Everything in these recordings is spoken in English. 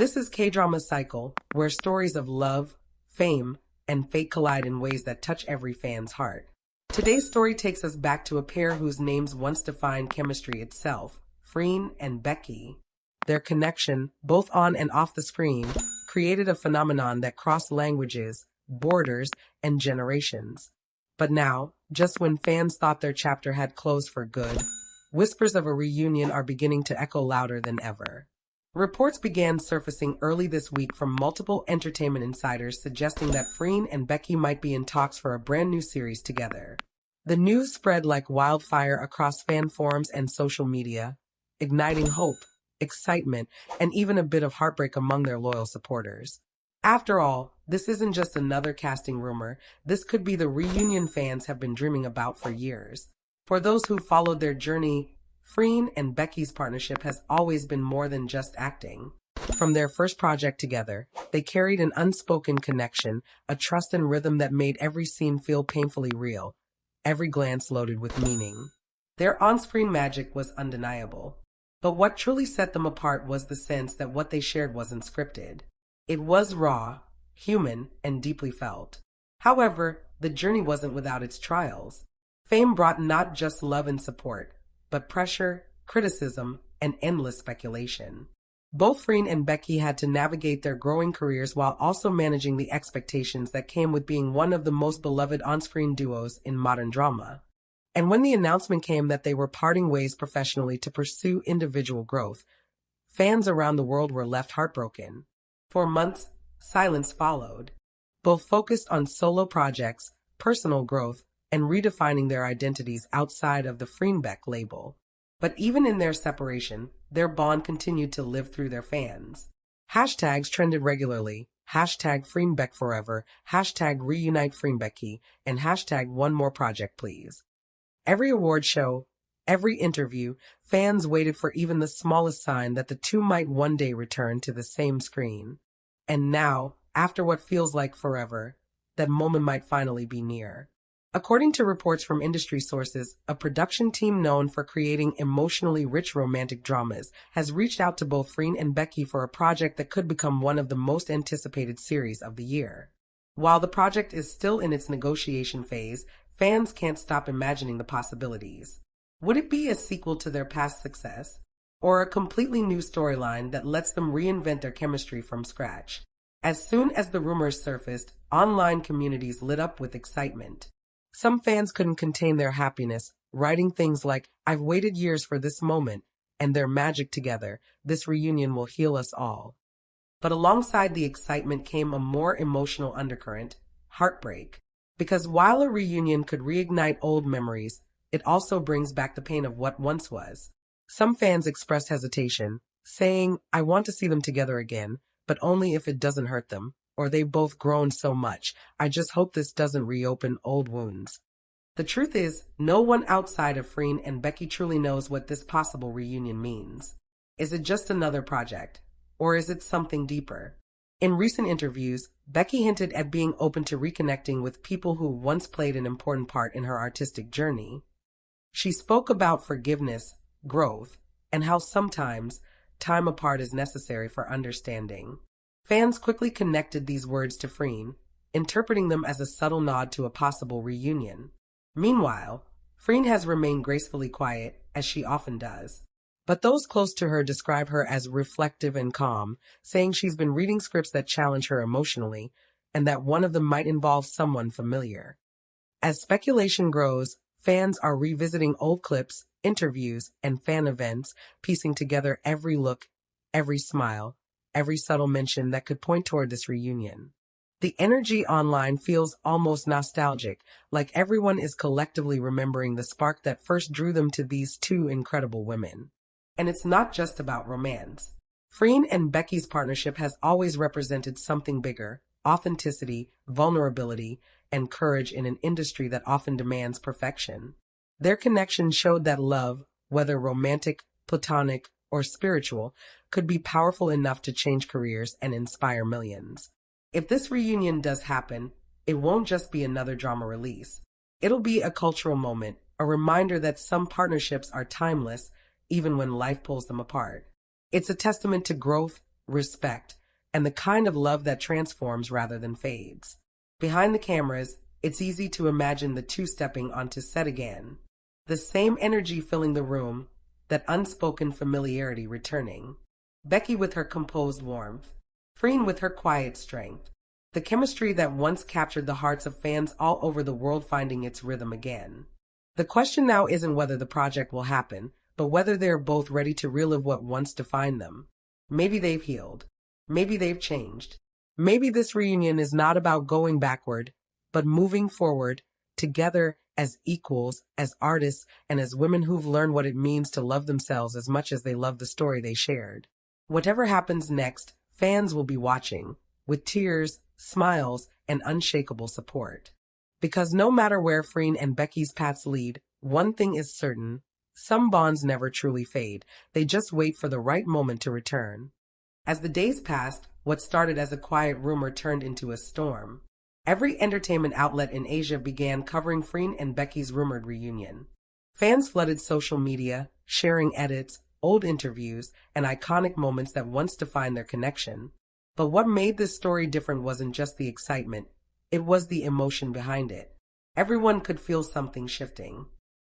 This is K-Drama Cycle, where stories of love, fame, and fate collide in ways that touch every fan's heart. Today's story takes us back to a pair whose names once defined chemistry itself, Freen and Becky. Their connection, both on and off the screen, created a phenomenon that crossed languages, borders, and generations. But now, just when fans thought their chapter had closed for good, whispers of a reunion are beginning to echo louder than ever. Reports began surfacing early this week from multiple entertainment insiders suggesting that Freen and Becky might be in talks for a brand new series together. The news spread like wildfire across fan forums and social media, igniting hope, excitement, and even a bit of heartbreak among their loyal supporters. After all, this isn't just another casting rumor, this could be the reunion fans have been dreaming about for years. For those who followed their journey, Freen and Becky's partnership has always been more than just acting. From their first project together, they carried an unspoken connection, a trust and rhythm that made every scene feel painfully real, every glance loaded with meaning. Their on-screen magic was undeniable. But what truly set them apart was the sense that what they shared wasn't scripted. It was raw, human, and deeply felt. However, the journey wasn't without its trials. Fame brought not just love and support, but pressure, criticism, and endless speculation. Both Freen and Becky had to navigate their growing careers while also managing the expectations that came with being one of the most beloved on-screen duos in modern drama. And when the announcement came that they were parting ways professionally to pursue individual growth, fans around the world were left heartbroken. For months, silence followed. Both focused on solo projects, personal growth, and redefining their identities outside of the Freen Beck label. But even in their separation, their bond continued to live through their fans. Hashtags trended regularly, hashtag Freen Beck forever, hashtag reunite Freen Becky, and hashtag one more project please. Every award show, every interview, fans waited for even the smallest sign that the two might one day return to the same screen. And now, after what feels like forever, that moment might finally be near. According to reports from industry sources, a production team known for creating emotionally rich romantic dramas has reached out to both Freen and Becky for a project that could become one of the most anticipated series of the year. While the project is still in its negotiation phase, fans can't stop imagining the possibilities. Would it be a sequel to their past success, or a completely new storyline that lets them reinvent their chemistry from scratch? As soon as the rumors surfaced, online communities lit up with excitement. Some fans couldn't contain their happiness, writing things like, "I've waited years for this moment," and "Their magic together, this reunion will heal us all." But alongside the excitement came a more emotional undercurrent, heartbreak. Because while a reunion could reignite old memories, it also brings back the pain of what once was. Some fans expressed hesitation, saying, "I want to see them together again, but only if it doesn't hurt them. Or they've both grown so much. I just hope this doesn't reopen old wounds." The truth is, no one outside of Freen and Becky truly knows what this possible reunion means. Is it just another project? Or is it something deeper? In recent interviews, Becky hinted at being open to reconnecting with people who once played an important part in her artistic journey. She spoke about forgiveness, growth, and how sometimes time apart is necessary for understanding. Fans quickly connected these words to Freen, interpreting them as a subtle nod to a possible reunion. Meanwhile, Freen has remained gracefully quiet, as she often does. But those close to her describe her as reflective and calm, saying she's been reading scripts that challenge her emotionally, and that one of them might involve someone familiar. As speculation grows, fans are revisiting old clips, interviews, and fan events, piecing together every look, every smile, every subtle mention that could point toward this reunion. The energy online feels almost nostalgic, like everyone is collectively remembering the spark that first drew them to these two incredible women. And it's not just about romance. Freen and Becky's partnership has always represented something bigger: authenticity, vulnerability, and courage in an industry that often demands perfection. Their connection showed that love, whether romantic, platonic, or spiritual, could be powerful enough to change careers and inspire millions. If this reunion does happen, it won't just be another drama release. It'll be a cultural moment, a reminder that some partnerships are timeless, even when life pulls them apart. It's a testament to growth, respect, and the kind of love that transforms rather than fades. Behind the cameras, it's easy to imagine the two stepping onto set again. The same energy filling the room, that unspoken familiarity returning. Becky with her composed warmth, Freen with her quiet strength. The chemistry that once captured the hearts of fans all over the world finding its rhythm again. The question now isn't whether the project will happen, but whether they're both ready to relive what once defined them. Maybe they've healed. Maybe they've changed. Maybe this reunion is not about going backward, but moving forward, together as equals, as artists, and as women who've learned what it means to love themselves as much as they love the story they shared. Whatever happens next, fans will be watching, with tears, smiles, and unshakable support. Because no matter where Freen and Becky's paths lead, one thing is certain: some bonds never truly fade, they just wait for the right moment to return. As the days passed, what started as a quiet rumor turned into a storm. Every entertainment outlet in Asia began covering Freen and Becky's rumored reunion. Fans flooded social media, sharing edits, old interviews, and iconic moments that once defined their connection. But what made this story different wasn't just the excitement, it was the emotion behind it. Everyone could feel something shifting.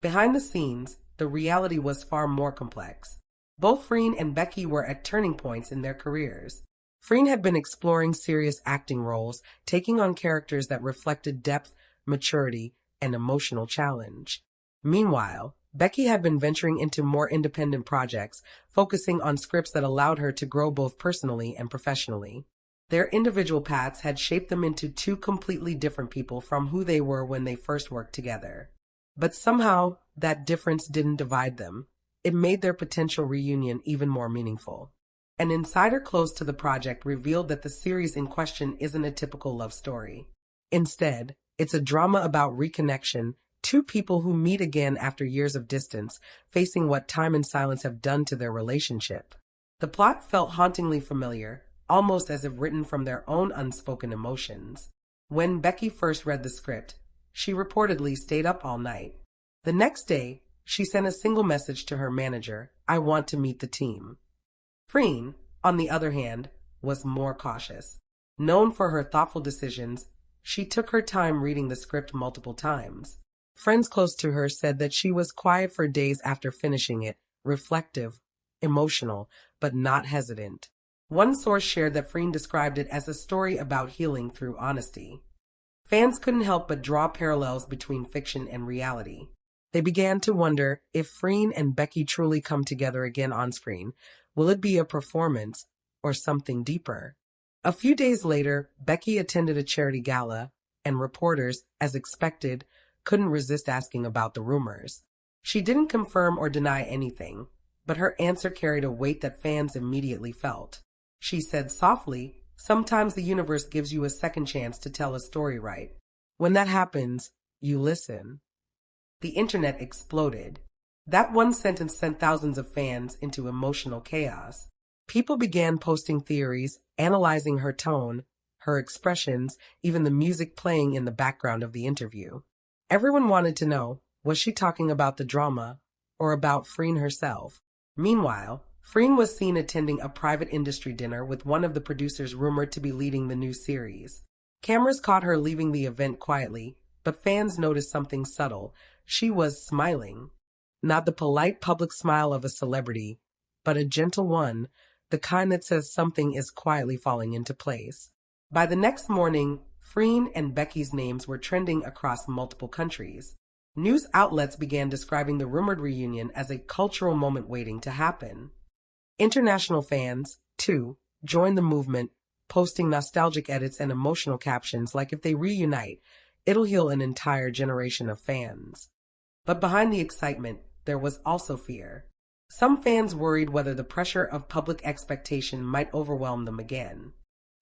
Behind the scenes, the reality was far more complex. Both Freen and Becky were at turning points in their careers. Freen had been exploring serious acting roles, taking on characters that reflected depth, maturity, and emotional challenge. Meanwhile, Becky had been venturing into more independent projects, focusing on scripts that allowed her to grow both personally and professionally. Their individual paths had shaped them into two completely different people from who they were when they first worked together. But somehow, that difference didn't divide them. It made their potential reunion even more meaningful. An insider close to the project revealed that the series in question isn't a typical love story. Instead, it's a drama about reconnection, two people who meet again after years of distance, facing what time and silence have done to their relationship. The plot felt hauntingly familiar, almost as if written from their own unspoken emotions. When Becky first read the script, she reportedly stayed up all night. The next day, she sent a single message to her manager: "I want to meet the team." Freen, on the other hand, was more cautious. Known for her thoughtful decisions, she took her time reading the script multiple times. Friends close to her said that she was quiet for days after finishing it, reflective, emotional, but not hesitant. One source shared that Freen described it as a story about healing through honesty. Fans couldn't help but draw parallels between fiction and reality. They began to wonder, if Freen and Becky truly come together again on screen, will it be a performance or something deeper? A few days later, Becky attended a charity gala, and reporters, as expected, couldn't resist asking about the rumors. She didn't confirm or deny anything, but her answer carried a weight that fans immediately felt. She said softly, "Sometimes the universe gives you a second chance to tell a story right. When that happens, you listen." The internet exploded. That one sentence sent thousands of fans into emotional chaos. People began posting theories, analyzing her tone, her expressions, even the music playing in the background of the interview. Everyone wanted to know, was she talking about the drama or about Freen herself? Meanwhile, Freen was seen attending a private industry dinner with one of the producers rumored to be leading the new series. Cameras caught her leaving the event quietly, but fans noticed something subtle. She was smiling. Not the polite public smile of a celebrity, but a gentle one, the kind that says something is quietly falling into place. By the next morning, Freen and Becky's names were trending across multiple countries. News outlets began describing the rumored reunion as a cultural moment waiting to happen. International fans, too, joined the movement, posting nostalgic edits and emotional captions like, "If they reunite, it'll heal an entire generation of fans." But behind the excitement, there was also fear. Some fans worried whether the pressure of public expectation might overwhelm them again.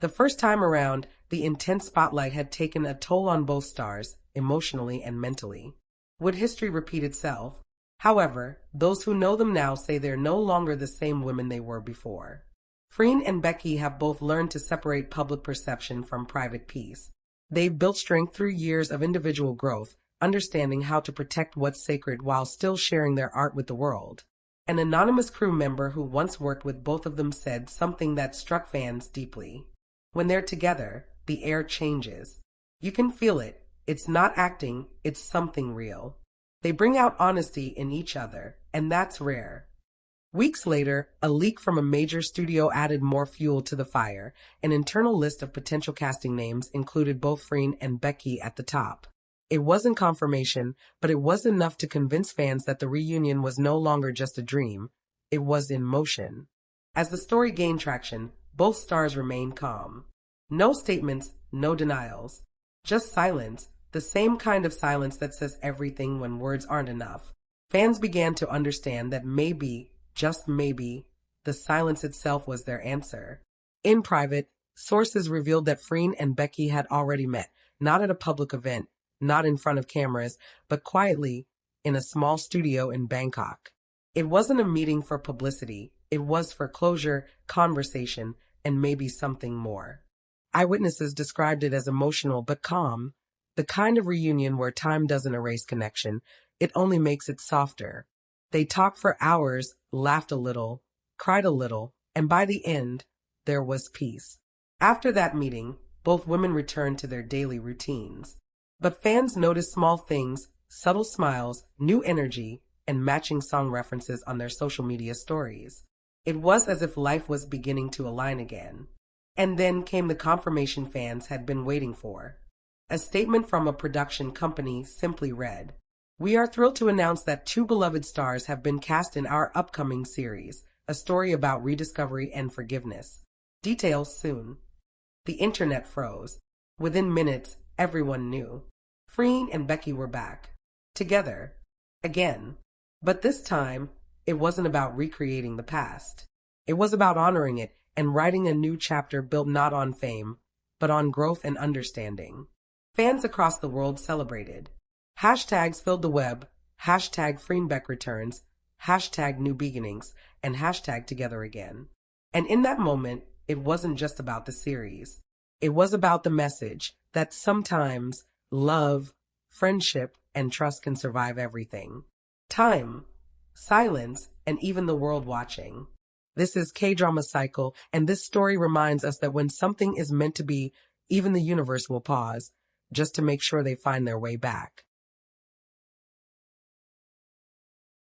The first time around, the intense spotlight had taken a toll on both stars, emotionally and mentally. Would history repeat itself? However, those who know them now say they're no longer the same women they were before. Freen and Becky have both learned to separate public perception from private peace. They've built strength through years of individual growth, understanding how to protect what's sacred while still sharing their art with the world. An anonymous crew member who once worked with both of them said something that struck fans deeply. When they're together, the air changes. You can feel it. It's not acting, it's something real. They bring out honesty in each other, and that's rare. Weeks later, a leak from a major studio added more fuel to the fire. An internal list of potential casting names included both Freen and Becky at the top. It wasn't confirmation, but it was enough to convince fans that the reunion was no longer just a dream. It was in motion. As the story gained traction, both stars remained calm. No statements, no denials. Just silence, the same kind of silence that says everything when words aren't enough. Fans began to understand that maybe, just maybe, the silence itself was their answer. In private, sources revealed that Freen and Becky had already met, not at a public event, not in front of cameras, but quietly in a small studio in Bangkok. It wasn't a meeting for publicity. It was for closure, conversation, and maybe something more. Eyewitnesses described it as emotional but calm, the kind of reunion where time doesn't erase connection, it only makes it softer. They talked for hours, laughed a little, cried a little, and by the end, there was peace. After that meeting, both women returned to their daily routines. But fans noticed small things, subtle smiles, new energy, and matching song references on their social media stories. It was as if life was beginning to align again. And then came the confirmation fans had been waiting for. A statement from a production company simply read, "We are thrilled to announce that two beloved stars have been cast in our upcoming series, a story about rediscovery and forgiveness. Details soon." The internet froze. Within minutes, everyone knew. Freen and Becky were back. Together. Again. But this time, it wasn't about recreating the past. It was about honoring it and writing a new chapter built not on fame, but on growth and understanding. Fans across the world celebrated. Hashtags filled the web, hashtag Freen Beck returns, hashtag new beginnings, and hashtag together again. And in that moment, it wasn't just about the series. It was about the message that sometimes love, friendship, and trust can survive everything. Time, silence, and even the world watching. This is K-Drama Cycle, and this story reminds us that when something is meant to be, even the universe will pause, just to make sure they find their way back.